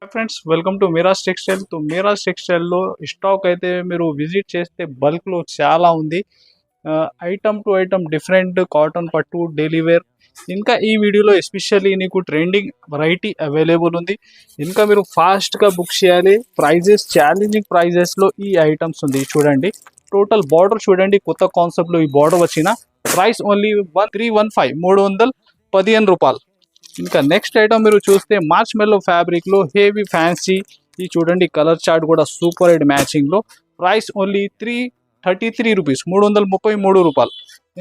Friends welcome to Meeraj textile. Meeraj టెక్స్టైల్లో stock అయితే మీరు విజిట్ చేస్తే బల్క్లో చాలా ఉంది. Item to item different cotton పట్టు డైలీ వేర్. ఇంకా ఈ వీడియోలో ఎస్పెషల్లీ నీకు ట్రెండింగ్ వెరైటీ అవైలబుల్ ఉంది. ఇంకా మీరు ఫాస్ట్గా బుక్ చేయాలి. ప్రైజెస్ ఛాలెంజింగ్ ప్రైజెస్లో ఈ ఐటమ్స్ ఉంది చూడండి. టోటల్ బార్డర్ చూడండి, కొత్త కాన్సెప్ట్లో ఈ బార్డర్ వచ్చిన ప్రైస్ ఓన్లీ 1315 315 రూపాయలు. ఇంకా నెక్స్ట్ ఐటమ్ మీరు చూస్తే మార్చ్ మెల్లో ఫ్యాబ్రిక్లో హెవీ ఫ్యాన్సీ. ఇది చూడండి, కలర్ చార్ట్ కూడా సూపర్ హిట్ మ్యాచింగ్లో. ప్రైస్ ఓన్లీ 333 రూపీస్ 333 రూపాయలు.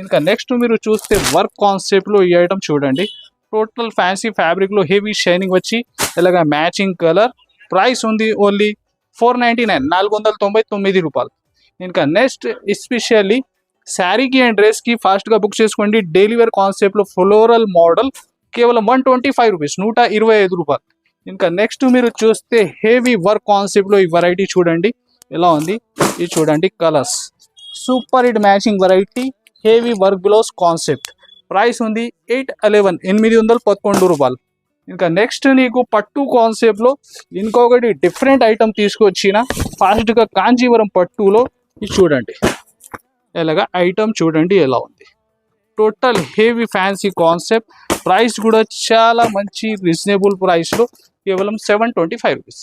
ఇంకా నెక్స్ట్ మీరు చూస్తే వర్క్ కాన్సెప్ట్లో ఈ ఐటమ్ చూడండి. టోటల్ ఫ్యాన్సీ ఫ్యాబ్రిక్లో హెవీ షైనింగ్ వచ్చి ఇలాగ మ్యాచింగ్ కలర్. ప్రైస్ ఉంది ఓన్లీ 499 499 రూపాయలు. ఇంకా నెక్స్ట్ ఎస్పెషల్లీ శారీకి అండ్ డ్రెస్కి ఫాస్ట్గా బుక్ చేసుకోండి. డైలీ వేర్ కాన్సెప్ట్లో ఫ్లోరల్ మోడల్ కేవలం 125 రూపీస్ 125 రూపాయలు. ఇంకా నెక్స్ట్ మీరు చూస్తే హెవీ వర్క్ కాన్సెప్ట్లో ఈ వెరైటీ చూడండి ఎలా ఉంది. ఇది చూడండి colours super hit matching variety heavy work blouse concept. Price ఉంది 811 రూపాయలు. ఇంకా నెక్స్ట్ నీకు పట్టు కాన్సెప్ట్లో ఇంకొకటి డిఫరెంట్ ఐటమ్ తీసుకొచ్చిన ఫాస్ట్గా కాంజీవరం పట్టులో. ఇది చూడండి ఎలాగా ఐటమ్ చూడండి ఎలా ఉంది. Total heavy fancy concept. Price కూడా చాలా మంచి రీజనబుల్ ప్రైస్లో కేవలం 725 రూపీస్.